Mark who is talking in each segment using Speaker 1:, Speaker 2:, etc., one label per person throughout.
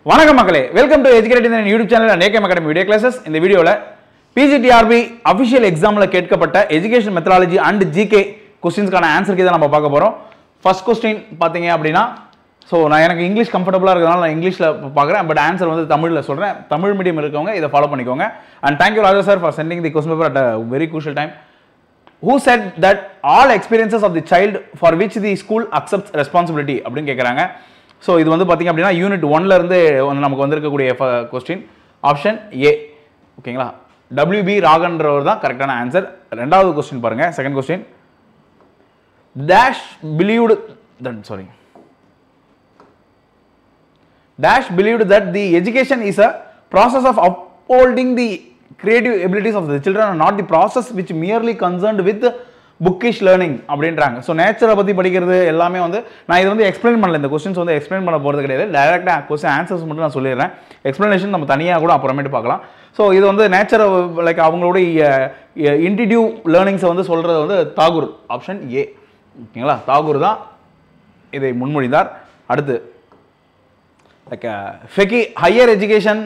Speaker 1: வணக்கம் மக்களே, welcome to educate in YouTube channel and AKM academy video classes. இந்த வீடியோவில் PGTRB அஃபிஷியல் எக்ஸாமில் கேட்கப்பட்ட எஜுகேஷன் மெத்தடாலஜி அண்ட் ஜிகே கொஸ்டின்ஸ்க்கான ஆன்சருக்கு தான் நம்ம பார்க்க போகிறோம். ஃபர்ஸ்ட் கொஸ்டின் பார்த்தீங்க அப்படின்னா, ஸோ நான் எனக்கு இங்கிலீஷ் கம்ஃபர்டபுளாக இருக்கிறதுனால நான் இங்கிலீஷில் பார்க்குறேன், பட் ஆன்சர் வந்து தமிழில் சொல்கிறேன். தமிழ் மீடியம் இருக்கவங்க இதை ஃபாலோ பண்ணிக்கோங்க. And thank you Raja sir for sending the question paper at a very crucial time. Who said that all experiences of the child for which the school accepts responsibility அப்படின்னு கேட்குறாங்க. So இது வந்து பார்த்தீங்க அப்படின்னா unit 1ல இருந்து நமக்கு வந்திருக்கக்கூடிய கொஸ்டின் ஆப்ஷன் ஏ. ஓகேங்களா, WB ராகன்றவர் தான் கரெக்டான ஆன்சர். ரெண்டாவது கொஸ்டின் பாருங்க, second question. Dash believed that the education is a process of upholding the creative abilities of the children and not the process which merely concerned with bookish learning அப்படின்றாங்க. So நேச்சரை பற்றி படிக்கிறது எல்லாமே வந்து நான் இது வந்து எக்ஸ்பிளைன் பண்ணல, இந்த கொஸ்டின்ஸ் வந்து எக்ஸ்பிளைன் பண்ண போகிறது கிடையாது. டைரெக்டாக கொஸ்டின் ஆன்சர்ஸ் மட்டும் நான் சொல்லிடுறேன். எக்ஸ்பிளனேஷன் நம்ம தனியாக கூட அப்புறமேட்டு பார்க்கலாம். ஸோ இது வந்து நேச்சரை லைக் அவங்களுடைய இன்டிடியூவ் லேர்னிங்ஸை வந்து சொல்கிறது வந்து தாகூர், ஆப்ஷன் ஏ. ஓகேங்களா, தாகூர் தான் இதை முன்மொழிந்தார். அடுத்து like FICCI higher education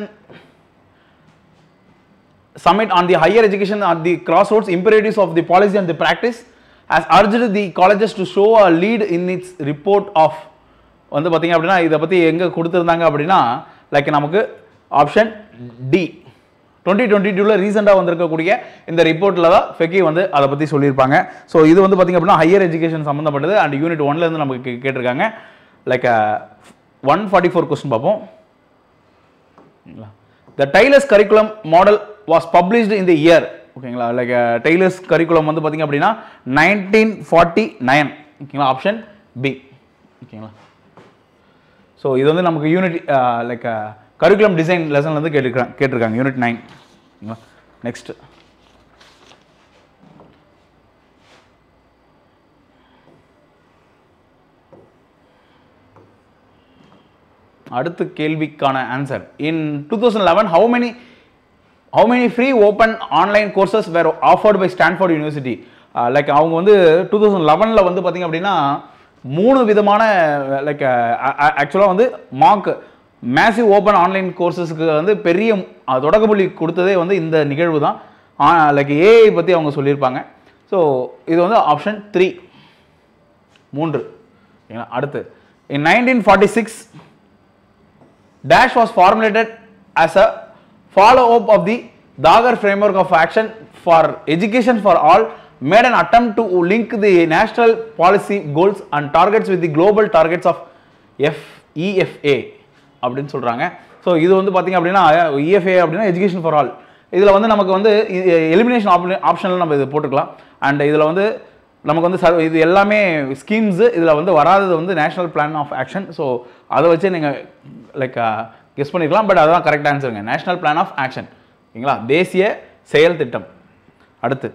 Speaker 1: summit on the higher education at the crossroads imperatives of the policy and the practice has urged the colleges to show a lead in its report of வந்து பார்த்தீங்க அப்படின்னா இதை பற்றி எங்கே கொடுத்துருந்தாங்க அப்படின்னா like நமக்கு option D 2022 ரீசெண்டாக வந்திருக்கக்கூடிய இந்த ரிப்போர்ட்டில் தான் ஃபெக்கி வந்து அதை பற்றி சொல்லியிருப்பாங்க. ஸோ இது வந்து பார்த்தீங்க அப்படின்னா ஹையர் எஜுகேஷன் சம்மந்தப்பட்டது அண்ட் யூனிட் 1லேருந்து நமக்கு கேட்டிருக்காங்க. லைக் 144 கொஸ்டின் பார்ப்போம். The Taylor's curriculum model was published in the year. ஓகேங்களா, லைக் டெய்லர்ஸ் கரிக்குலம் வந்து பார்த்தீங்க அப்படின்னா 1949. ஓகேங்களா, ஆப்ஷன் பி. ஓகேங்களா, ஸோ இது வந்து நமக்கு யூனிட் லைக் கரிக்குலம் டிசைன் லெசன்ல இருந்து கேட்டிருக்காங்க யூனிட் 9. ஓகேங்களா, நெக்ஸ்ட் அடுத்த கேள்விக்கான answer. In 2011 how many free open online courses were offered by Stanford University? Like அவங்க வந்து 2011ல வந்து பார்த்தீங்க அப்படின்னா 3 விதமான லைக் ஆக்சுவலாக வந்து மார்க் மேசிவ் ஓப்பன் ஆன்லைன் கோர்சஸ்க்கு வந்து பெரிய தொடக்கப்புள்ளி கொடுத்ததே வந்து இந்த நிகழ்வு தான். லைக் ஏஐ பற்றி அவங்க சொல்லியிருப்பாங்க. ஸோ இது வந்து ஆப்ஷன் 3. அடுத்து இன் 1946 Dash was formulated as a follow-up of the Dagar framework of action for education for all, made an attempt to link the national policy goals and targets with the global targets of EFA அப்படின்னு சொல்றாங்க. So இது வந்து பார்த்தீங்க அப்படின்னா EFA அப்படின்னா education for all. இதில் வந்து நமக்கு வந்து எலிமினேஷன் ஆப்ஷனில் நம்ம இது போட்டுக்கலாம். அண்ட் இதில் வந்து நமக்கு வந்து இது எல்லாமே ஸ்கீம்ஸு, இதில் வந்து வராதது வந்து national plan of action. So அதை வச்சு நீங்கள் லைக் கெஸ் பண்ணிக்கலாம், பட் அதுதான் கரெக்ட் ஆன்சருங்க, நேஷனல் பிளான் ஆஃப் ஆக்ஷன். ஓகேங்களா, தேசிய செயல் திட்டம். அடுத்து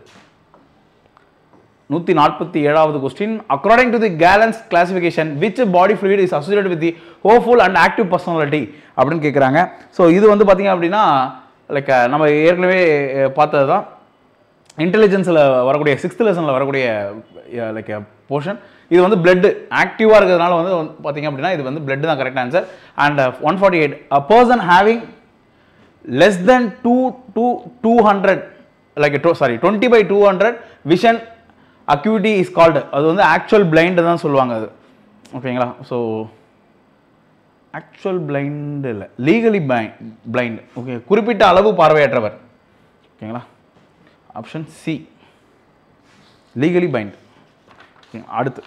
Speaker 1: 147வது question. According to the Galen's classification which body fluid is associated with the hopeful and active personality அப்படின்னு கேட்குறாங்க. ஸோ இது வந்து பார்த்தீங்க அப்படின்னா லைக் நம்ம ஏற்கனவே பார்த்தது தான், இன்டெலிஜென்ஸில் வரக்கூடிய 6th லெசனில் வரக்கூடிய லைக் போர்ஷன். இது வந்து பிளட் ஆக்டிவாக இருக்கிறதுனால வந்து பார்த்தீங்க அப்படின்னா இது வந்து பிளட் தான் correct answer. And 148 a person having less than 200 like 20/200 vision acuity is called, அது வந்து ஆக்சுவல் பிளைண்ட் தான் சொல்லுவாங்க அது. ஓகேங்களா, ஸோ ஆக்சுவல் பிளைண்ட் இல்லை, லீகலி பிளைண்ட். ஓகே, குறிப்பிட்ட அளவு பார்வையற்றவர். ஓகேங்களா, ஆப்ஷன் சி, லீகலி பைண்ட். அடுத்த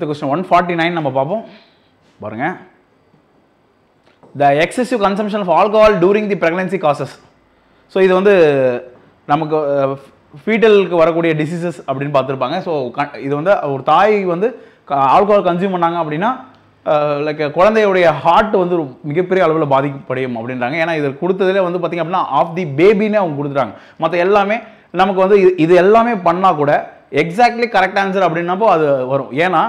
Speaker 1: கொஸ்டின் 149 நம்ம பார்ப்போம் பாருங்க. The excessive consumption of alcohol during the pregnancy causes. So இது வந்து நமக்கு ஃபீட்டலுக்கு வரக்கூடிய டிசீசஸ் அப்படின்னு பார்த்துருப்பாங்க. ஸோ இது வந்து ஒரு தாய் வந்து ஆல்கஹால் கன்சியூம் பண்ணாங்க அப்படின்னா லைக் குழந்தையுடைய ஹார்ட் வந்து மிகப்பெரிய அளவில் பாதிக்கப்படையும் அப்படின்றாங்க. ஏன்னா இது கொடுத்ததுல வந்து பார்த்தீங்க அப்படின்னா ஆஃப் தி பேபின்னு அவங்க கொடுத்துட்டாங்க. மற்ற எல்லாமே நமக்கு வந்து இது எல்லாமே பண்ணால் கூட எக்ஸாக்ட்லி கரெக்ட் ஆன்சர் அப்படின்னப்போ அது வரும். ஏன்னா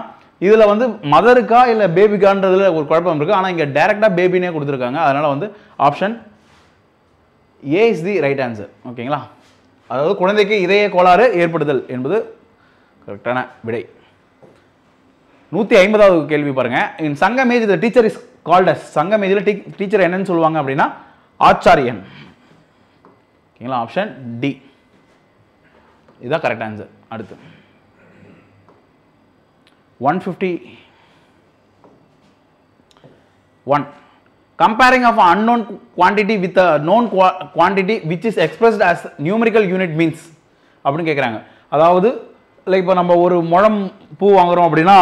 Speaker 1: இதில் வந்து மதருக்கா இல்லை பேபிக்கான்றதுல ஒரு குழப்பம் இருக்குது. ஆனால் இங்கே டைரெக்டாக பேபினே கொடுத்துருக்காங்க. அதனால் வந்து option A is the right answer. ஓகேங்களா, அதாவது குழந்தைக்கு இதய கோளாறு ஏற்படுதல் என்பது கரெக்டான விடை. 150வது கேள்வி பாருங்க. In Sangam age the teacher is called as, சங்கமேஜ்ல டீச்சர் என்னன்னு சொல்லுவாங்க அப்படின்னா ஆச்சாரியன். ஓகேங்களா, ஆப்ஷன் டி இதுதான் கரெக்ட் ஆன்சர். அடுத்து 151, comparing of an unknown quantity with a known quantity which is expressed as numerical unit means அப்படின்னு கேட்குறாங்க. அதாவது லைக் இப்போ நம்ம ஒரு முழம் பூ வாங்குறோம் அப்படின்னா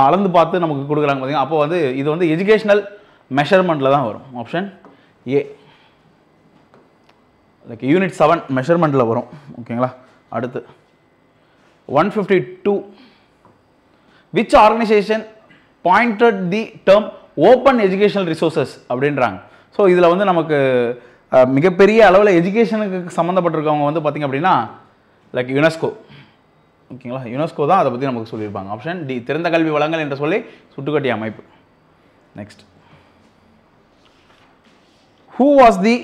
Speaker 1: அளந்து பார்த்து நமக்கு கொடுக்குறாங்க பார்த்தீங்கன்னா, அப்போ வந்து இது வந்து எஜுகேஷனல் மெஷர்மெண்ட்டில் தான் வரும். ஆப்ஷன் ஏ, லைக் யூனிட் 7 மெஷர்மெண்ட்டில் வரும். ஓகேங்களா, அடுத்து 152, which organization pointed the term open educational resources அப்படின்றாங்க. ஸோ இதில் வந்து நமக்கு மிகப்பெரிய அளவில் எஜுகேஷனுக்கு சம்மந்தப்பட்டிருக்கவங்க வந்து பார்த்திங்க அப்படின்னா லைக் யுனெஸ்கோ. ஓகேங்களா, யுனெஸ்கோ தான் அதை பற்றி நமக்கு சொல்லியிருப்பாங்க. ஆப்ஷன் டி, திறந்த கல்வி வளங்கள் என்று சொல்லி சுட்டுக்கட்டிய அமைப்பு. Next, who was the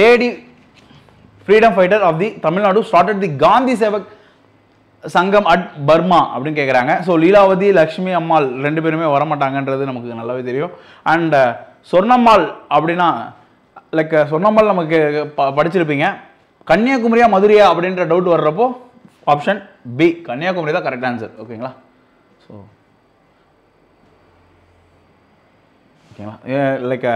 Speaker 1: lady freedom fighter of the Tamil Nadu started the Gandhi Sevak சங்கம் அட் பர்மா அப்படின்னு கேட்குறாங்க. ஸோ லீலாவதி, லக்ஷ்மி அம்மாள் 2 பேருமே வரமாட்டாங்கன்றது நமக்கு நல்லாவே தெரியும். அண்ட் சொர்ணம்மாள் அப்படின்னா லைக் சொர்ணம்மாள் நமக்கு படிச்சிருப்பீங்க. கன்னியாகுமரியா மதுரையா அப்படின்ற டவுட் வர்றப்போ ஆப்ஷன் பி, கன்னியாகுமரி தான் கரெக்ட் ஆன்சர். ஓகேங்களா, ஸோ ஓகேங்களா, லைக்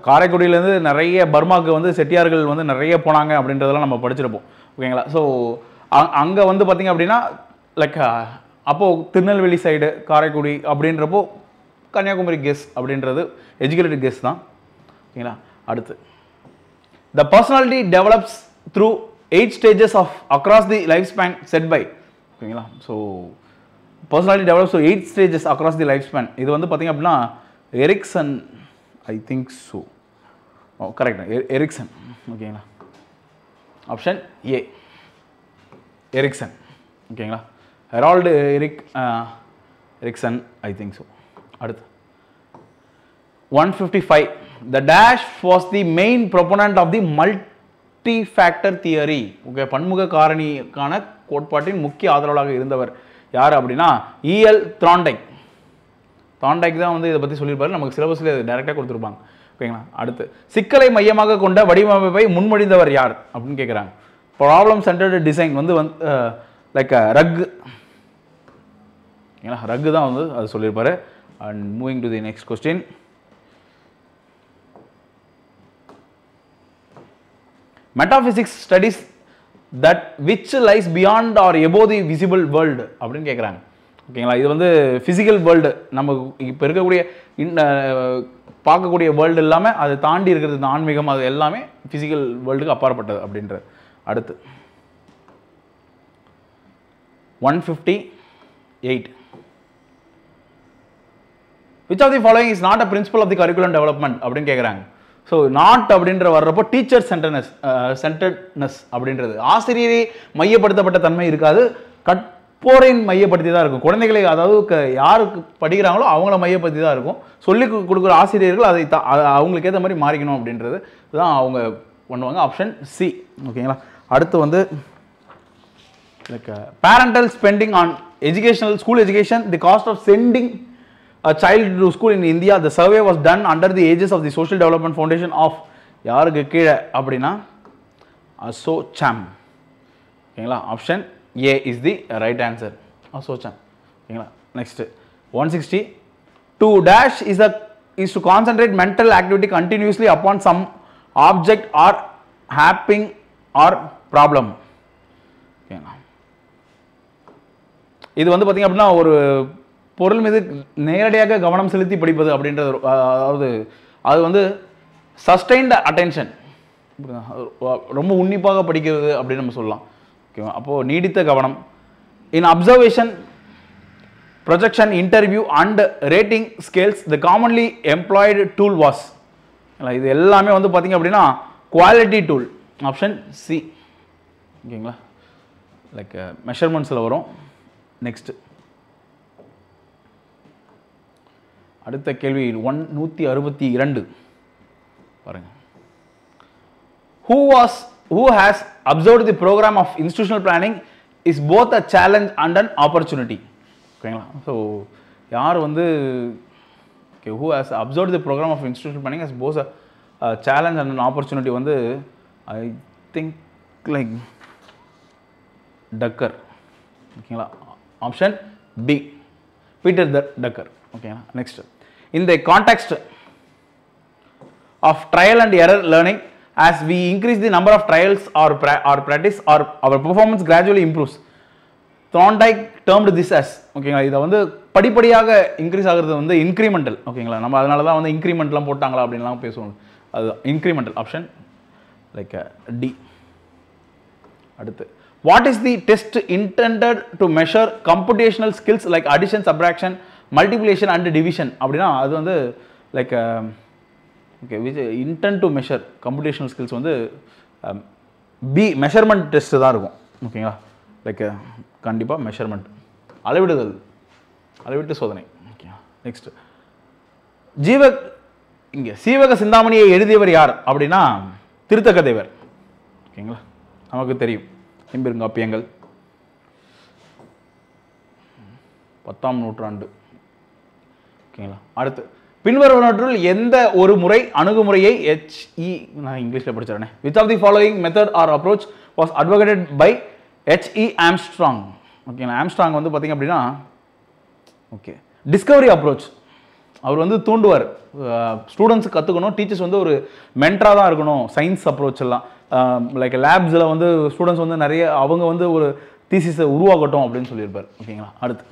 Speaker 1: காரைக்குடியிலேருந்து நிறைய பர்மாவுக்கு வந்து செட்டியார்கள் வந்து நிறைய போனாங்க அப்படின்றதெல்லாம் நம்ம படிச்சிருப்போம். ஓகேங்களா, ஸோ அங்கே வந்து பார்த்திங்க அப்படின்னா லைக் அப்போது திருநெல்வேலி சைடு காரைக்குடி அப்படின்றப்போ கன்னியாகுமரி கெஸ் அப்படின்றது எஜுகேட்டட் கெஸ் தான். ஓகேங்களா, அடுத்து the personality develops through 8 stages of across the lifespan set by. ஓகேங்களா, so personality develops through 8 stages across the lifespan. இது வந்து பார்த்திங்க அப்படின்னா Erikson, I think so, correct Erikson. ஓகேங்களா, ஆப்ஷன் ஏ எரிக்சன். ஓகேங்களா, Harold Erikson, I think so. அடுத்து 155, the dash was the main proponent of the multi-factor theory. Okay, பன்முக காரணிக்கான கோட்பாட்டின் முக்கிய ஆதரவாளராக இருந்தவர் யார் அப்படின்னா இஎல் த்ராண்டைக். த்ராண்டைக் தான் வந்து இதை பற்றி சொல்லியிருப்பாரு. நமக்கு சிலபஸில் டைரெக்டாக கொடுத்துருப்பாங்க. ஓகேங்களா, அடுத்து சிக்கலை மையமாக கொண்ட வடிவமைப்பை முன்மொழிந்தவர் யார் அப்படின்னு கேட்குறாங்க. ப்ராப்ளம் சென்டர்டு டிசைன் வந்து லைக் ரக். ஓகேங்களா, ரக் தான் வந்து அது சொல்லியிருப்பாரு. And moving to the next question, metaphysics studies that which lies beyond or above the visible world அப்படின்னு கேட்குறாங்க. ஓகேங்களா, இது வந்து ஃபிசிக்கல் வேர்ல்டு, நம்ம இப்போ இருக்கக்கூடிய பார்க்கக்கூடிய வேர்ல்டு இல்லாமல் அதை தாண்டி இருக்கிறது இந்த ஆன்மீகம், அது எல்லாமே ஃபிசிக்கல் வேர்ல்டுக்கு அப்பாற்பட்டது அப்படின்றது. அடுத்து 158, which of the following is not a principle of the curriculum development அப்படின்னு கேட்குறாங்க. ஸோ நாட் அப்படின்ற வர்றப்போ டீச்சர் சென்டர்னஸ் அப்படின்றது ஆசிரியரை மையப்படுத்தப்பட்ட தன்மை இருக்காது, கற்போரின் மையப்படுத்தி தான் இருக்கும். குழந்தைகளை, அதாவது யாருக்கு படிக்கிறாங்களோ அவங்கள மையப்படுத்தி தான் இருக்கும். சொல்லிக் கொடுக்குற ஆசிரியர்கள் அதை அவங்களுக்கு ஏற்ற மாதிரி மாறிக்கணும் அப்படின்றது தான் அவங்க பண்ணுவாங்க. Option C. ஓகேங்களா, அடுத்து வந்து like parental spending on educational school education, the cost of sending a child to school in India. The survey was done under the aegis of the Social Development Foundation of யாருக்கு கீழே அப்படின்னா அசோசாம். ஓகேங்களா, option A is the right answer, ASSOCHAM. ஓகேங்களா, next 160, to dash is to concentrate mental activity continuously upon some object or happening or problem. ஓகேங்களா, இது வந்து பார்த்திங்க அப்படின்னா ஒரு பொருள் மீது நேரடியாக கவனம் செலுத்தி படிப்பது அப்படின்றது. அதாவது அது வந்து சஸ்டைன்ட் அட்டென்ஷன், ரொம்ப உன்னிப்பாக படிக்கிறது அப்படின்னு நம்ம சொல்லலாம். ஓகேவா, அப்போது நீடித்த கவனம். In observation, projection, interview and rating scales the commonly employed tool was. இது எல்லாமே வந்து பார்த்திங்க அப்படின்னா குவாலிட்டி டூல். Option C. ஓகேங்களா, லைக் மெஷர்மெண்ட்ஸில் வரும். நெக்ஸ்ட் அடுத்த கேள்வி 162 பாருங்க. Who has observed the program of institutional planning is both a challenge and an opportunity. ஓகேங்களா. ஸோ யார் வந்து who has observed the program of institutional planning as both a challenge and an opportunity வந்து I think like டக்கர். ஓகேங்களா. Option B Peter டக்கர். ஓகேங்களா. Next, in the context of trial and error learning, as we increase the number of trials or practice, or our performance gradually improves. Thorndike termed this as, ஓகேங்களா, இதை வந்து படிப்படியாக increase ஆகிறது வந்து incremental. ஓகேங்களா. நம்ம அதனால தான் வந்து இன்க்ரிமெண்ட்லாம் போட்டாங்களா அப்படின்லாம் பேசுவோம். அது இன்க்ரிமெண்டல். Option like D. அடுத்து, what is the test intended to measure computational skills like addition, subtraction, multiplication and division அப்படின்னா அது வந்து like okay which intent to measure computational skills வந்து பி மெஷர்மெண்ட் டெஸ்ட்டு தான் இருக்கும். ஓகேங்களா. லைக் கண்டிப்பாக measurement, அளவிடுதல், அளவிட்டு சோதனை. ஓகே. நெக்ஸ்ட், சீவக சிந்தாமணியை எழுதியவர் யார் அப்படின்னா திருத்தக்க தேவர். ஓகேங்களா. நமக்கு தெரியும் ஐம்பெருங்காப்பியங்கள், 10ஆம் நூற்றாண்டு. ஓகேங்களா. அடுத்து, பின்வருவனற்றுள் எந்த ஒரு முறை அணுகுமுறையை நான் இங்கிலீஷில் படிச்சிடறேன். Which of the following method or approach was advocated by H.E. Armstrong. ஓகேங்களா. ஆம்ஸ்ட்ராங் வந்து பார்த்தீங்க அப்படின்னா ஓகே டிஸ்கவரி அப்ரோச். அவர் வந்து தூண்டுவார் ஸ்டூடெண்ட்ஸ் கற்றுக்கணும், டீச்சர்ஸ் வந்து ஒரு மென்டராக தான் இருக்கணும். சயின்ஸ் அப்ரோச் எல்லாம் லைக் லேப்ஸில் வந்து ஸ்டூடெண்ட்ஸ் வந்து நிறைய அவங்க வந்து ஒரு தீசிஸை உருவாக்கட்டும் அப்படின்னு சொல்லியிருப்பார். ஓகேங்களா. அடுத்து,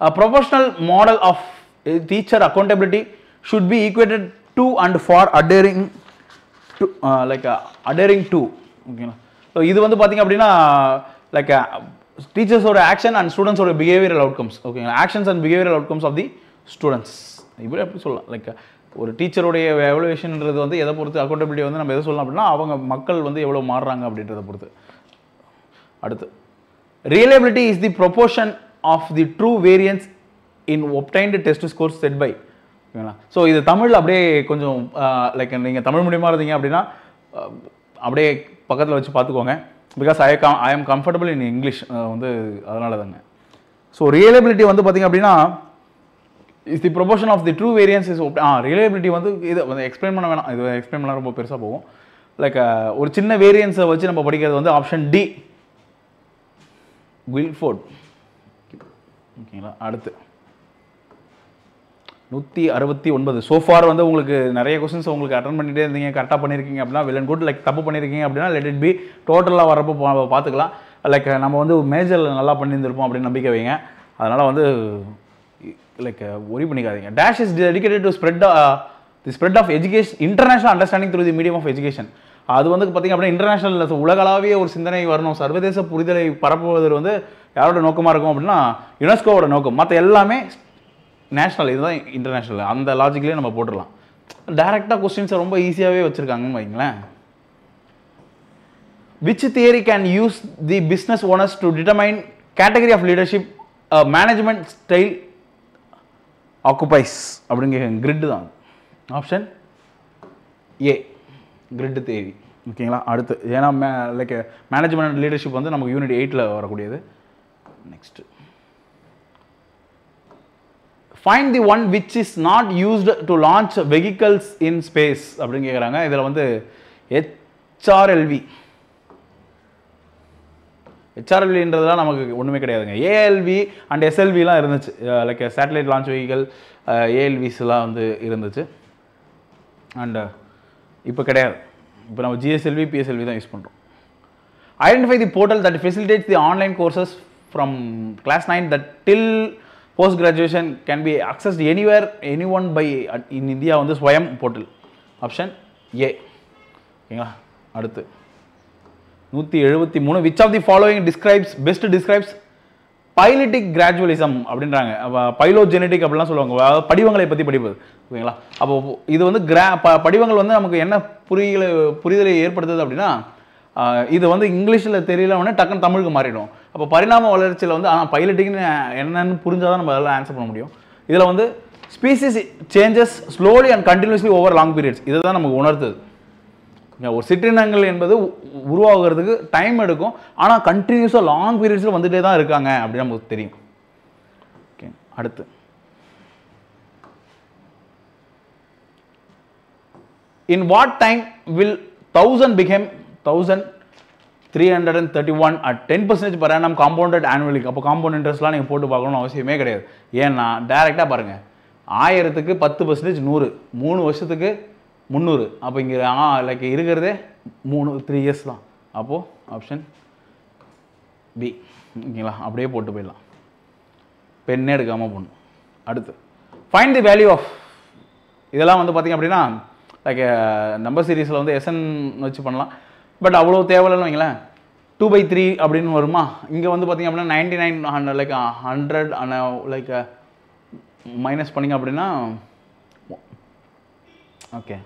Speaker 1: a professional model of teacher accountability should be equated to and for adhering to adhering to. ஓகேங்களா. ஸோ இது வந்து பார்த்தீங்க அப்படின்னா லைக் டீச்சர்ஸோட ஆக்ஷன் அண்ட் ஸ்டூடெண்ட்ஸோட பிஹேவியரல் அவுட்கம்ஸ். ஓகேங்களா. Actions and behavioural outcomes of the students. இப்படி எப்படி சொல்லலாம், லைக் ஒரு டீச்சருடைய எவலுவேஷன்ன்றது வந்து எதை பொறுத்து, அக்கௌண்டபிலிட்டி வந்து நம்ம எதை சொல்லலாம் அப்படின்னா அவங்க மக்கள் வந்து எவ்வளோ மாறுறாங்க அப்படின்றத பொறுத்து. அடுத்து, reliability is the proportion of the true variance in obtained test scores set by. ஓகேங்களா. ஸோ இது தமிழ் அப்படியே கொஞ்சம் லைக் நீங்கள் தமிழ் மீடியமாக இருந்தீங்க அப்படின்னா அப்படியே பக்கத்தில் வச்சு பார்த்துக்கோங்க. Because I am comfortable in English வந்து அதனால தாங்க. ஸோ ரியலபிலிட்டி வந்து பார்த்தீங்க அப்படின்னா is the proportion of the true variance is reliability வந்து இதை வந்து எக்ஸ்பிளைன் பண்ண வேணாம், இது எக்ஸ்பிளைன் பண்ணால் ரொம்ப பெருசாக போகும். லைக் ஒரு சின்ன வேரியன்ஸை வச்சு நம்ம படிக்கிறது வந்து ஆப்ஷன் டி வில்ஃபோர்ட். ஓகேங்களா. அடுத்து 169. சோஃபார் வந்து உங்களுக்கு நிறைய கொஸ்டின்ஸ் உங்களுக்கு அட்டன் பண்ணிகிட்டே இருந்தீங்க, கரெக்டாக பண்ணியிருக்கீங்க அப்படின்னா வெல் அண்ட் குட். லைக் தப்பு பண்ணியிருக்கீங்க அப்படின்னா லெட் இட் பி, டோட்டலாக வரப்போ பார்த்துக்கலாம். லைக் நம்ம வந்து மேஜரில் நல்லா பண்ணியிருந்திருப்போம் அப்படின்னு நம்பிக்கை வைங்க. அதனால் வந்து லைக் ஒரி பண்ணிக்காதீங்க. Dash is dedicated to spread of education, international understanding through the medium of education. அது வந்து பார்த்திங்க அப்படின்னா இன்டர்நேஷனல் உலகளாவிய ஒரு சிந்தனை வரணும், சர்வதேச புரிதலை பரப்புவது வந்து யாரோட நோக்கமாக இருக்கும் அப்படின்னா யுனெஸ்கோவோட நோக்கம். மற்ற எல்லாமே நேஷ்னல், இதுதான் இன்டர்நேஷ்னல். அந்த லாஜிக்லேயே நம்ம போட்டுடலாம். டைரெக்டாக கொஸ்டின்ஸை ரொம்ப ஈஸியாகவே வச்சுருக்காங்கன்னு வைங்களேன். Which theory can use the business owners to determine category of leadership management style occupies அப்படிங்கிற கிரிட் தான். Option A grid theory. ஓகேங்களா. அடுத்து, ஏன்னா லைக் மேனேஜ்மெண்ட் அண்ட் லீடர்ஷிப் வந்து நமக்கு யூனிட் 8ல் வரக்கூடியது. Next, find the one which is not used to launch vehicles in space அப்படின்னு கேட்குறாங்க. இதில் வந்து ஹெச்ஆர்எல்வின்றதுலாம் நமக்கு ஒன்றுமே கிடையாதுங்க. ஏஎல்வி அண்ட் எஸ்எல்விலாம் இருந்துச்சு, லைக் சேட்டலைட் லான்ச் வெஹிக்கல் ஏஎல்விஸ்லாம் வந்து இருந்துச்சு. அண்ட் இப்போ கிடையாது. இப்போ நம்ம ஜிஎஸ்எல்வி பிஎஸ்எல்வி தான் யூஸ் பண்ணுறோம். Identify the portal that facilitates the online courses from class 9 that till post graduation can be accessed anywhere any one by in India வந்து ஸ்வயம் போர்ட்டல். Option A. ஓகேங்களா. அடுத்து 173. Which of the following best describes phyletic gradualism அப்படின்றாங்க. Phylogenetic அப்படிலாம் சொல்லுவாங்க, அதாவது படிவங்களை பற்றி படிப்பது. ஓகேங்களா. அப்போ இது வந்து படிவங்கள் வந்து நமக்கு என்ன புரிதலை ஏற்படுத்துது அப்படின்னா, இது வந்து இங்கிலீஷில் தெரியலன்னா டக்குன்னு தமிழுக்கு மாறிடும். அப்போ பரிணாம வளர்ச்சியில் வந்து பைலட்டிங்னு என்னன்னு புரிஞ்சால் தான் நம்ம அதெல்லாம் ஆன்சர் பண்ண முடியும். இதில் வந்து species changes slowly and continuously over long periods. இதை தான் நமக்கு உணர்த்துது. ஒரு சிற்றினங்கள் என்பது உருவாகிறதுக்கு டைம் எடுக்கும், ஆனால் கண்டினியூஸாக லாங் பீரியட்ஸில் வந்துட்டே தான் இருக்காங்க அப்படின்னு நமக்கு தெரியும். ஓகே, அடுத்து in what time will 1000 become 1331 at 10% per annum compounded annually? அப்போ காம்பவுண்ட் இன்ட்ரெஸ்ட்லாம் நீங்கள் போட்டு பார்க்கணும்னு அவசியமே கிடையாது. ஏன்னா டைரெக்டாக பாருங்கள், 1000க்கு 10% 100, 3 வருஷத்துக்கு 300. அப்போ இங்கே லைக் இருக்கிறதே 3 இயர்ஸ் தான். அப்போது ஆப்ஷன் பி. ஓகேங்களா, அப்படியே போட்டு போயிடலாம், பெண்ணே எடுக்காமல் போடணும். அடுத்து ஃபைண்ட் தி வேல்யூ ஆஃப், இதெல்லாம் வந்து பார்த்திங்க அப்படின்னா லைக் நம்பர் சீரீஸில் வந்து எஸ்என் வச்சு பண்ணலாம், பட் அவ்வளோ தேவையில்லைன்னு வைங்களேன். 2/3 அப்படின்னு வருமா, இங்கே வந்து பார்த்திங்க அப்படின்னா 99 லைக் 100 லைக் மைனஸ் பண்ணிங்க அப்படின்னா ஓகே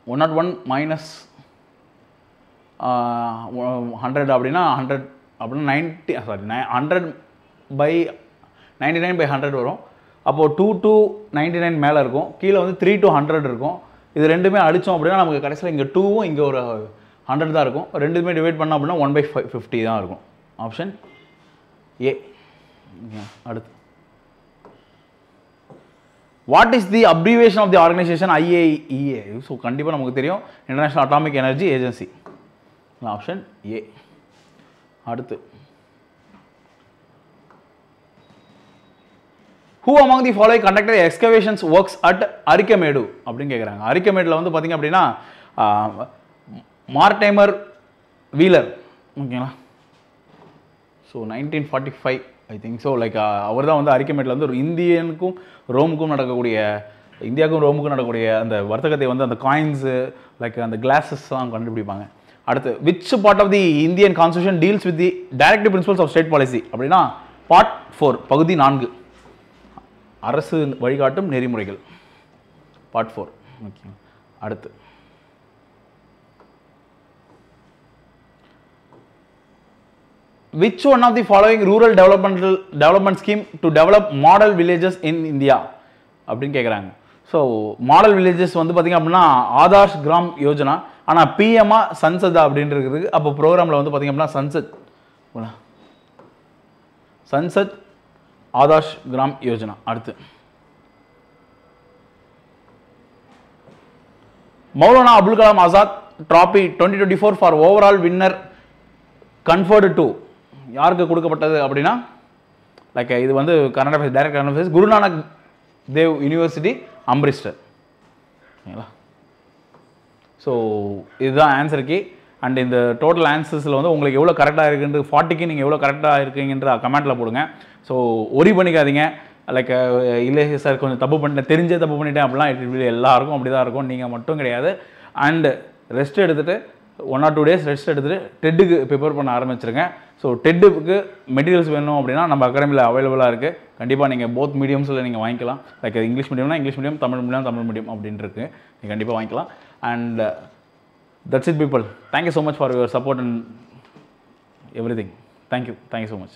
Speaker 1: 101 மைனஸ் 100 அப்படின்னா 100 அப்படின்னா 100/99/100 வரும். அப்போது 2 to 99 மேலே இருக்கும், கீழே வந்து 3 to 100 இருக்கும். இது ரெண்டுமே அடித்தோம் அப்படின்னா நமக்கு கடைசியில் இங்கே 2வும் இங்கே ஒரு 100 தான் இருக்கும். ரெண்டுமே டிவைட் பண்ணோம் அப்படின்னா 1/50 தான் இருக்கும். Option A. அடுத்து what is the abbreviation of the organisation IAEA? So கண்டிப்பாக நமக்கு தெரியும், International Atomic Energy Agency. Option A. அடுத்து who among the following conducted excavations works at Arikamedu அப்படின்னு கேட்குறாங்க. அரிக்கமேடில் வந்து பார்த்திங்க அப்படின்னா மார்டைமர் வீலர். ஓகேங்களா, so 1945 I think. So like அவர் தான் வந்து அரிக்கமேடில் வந்து ஒரு இந்தியாவுக்கும் ரோமுக்கும் நடக்கக்கூடிய அந்த வர்த்தகத்தை வந்து அந்த காயின்ஸு லைக் அந்த கிளாஸஸ்லாம் கண்டுபிடிப்பாங்க. அடுத்து which part of the Indian constitution deals with the directive principles of state policy அப்படின்னா பார்ட் 4 பகுதி 4 அரசு வழிகாட்டும் நெறிமுறைகள், பார்ட் 4. ஓகே, அடுத்து which one of the following rural development scheme to develop model villages in India அப்படின்னு கேட்குறாங்க. So model villages வந்து பார்த்திங்க அப்படின்னா ஆதர்ஷ் கிராம் யோஜனா, ஆனால் பிஎம்ஆ சன்சதா அப்படின்னு இருக்குது. அப்போ ப்ரோக்ராமில் வந்து பார்த்திங்க அப்படின்னா சன்சத் ஆதர்ஷ் கிராம் யோஜனா. அடுத்து Maulana Abul Kalam Azad trophy 2024 for overall winner conferred to யாருக்கு கொடுக்கப்பட்டது அப்படின்னா லைக் இது வந்து Karnataka affairs, direct current affairs, Guru Nanak Dev university Amritsar. ஓகேங்களா, ஸோ இதுதான் ஆன்சர் கீ. அண்ட் இந்த டோட்டல் ஆன்சர்ஸில் வந்து உங்களுக்கு எவ்வளோ கரெக்டாக இருக்குன்றது 40க்கு நீங்கள் எவ்வளோ கரெக்டாக இருக்கீங்கன்ற கமெண்ட்டில் போடுங்க. ஸோ ஒரி பண்ணிக்காதீங்க, லைக் இல்லை சார் கொஞ்சம் தப்பு பண்ணிட்டேன், தெரிஞ்சே தப்பு பண்ணிட்டேன் அப்படிலாம் எல்லாருக்கும் அப்படி தான் இருக்கும், நீங்கள் மட்டும் கிடையாது. அண்டு ரெஸ்ட் எடுத்துகிட்டு 1 or 2 days ரெஸ்ட் எடுத்துகிட்டு டெட்டுக்கு ப்ரிப்பேர் பண்ண ஆரம்பிச்சிருங்க. ஸோ டெட்டுக்கு மெட்டீரியல்ஸ் வேணும் அப்படின்னா நம்ம அகாடமியில் அவைலபிளாக இருக்குது. கண்டிப்பாக நீங்கள் போத் மீடியம்ஸில் நீங்கள் வாங்கிக்கலாம். லைக் இங்கிலீஷ் மீடியம்னா இங்கிலீஷ் மீடியம், தமிழ் மீடியம் அப்படின்னு இருக்குது, நீங்கள் கண்டிப்பாக வாங்கிக்கலாம். And that's it people. Thank you so much for your support and everything. Thank you so much.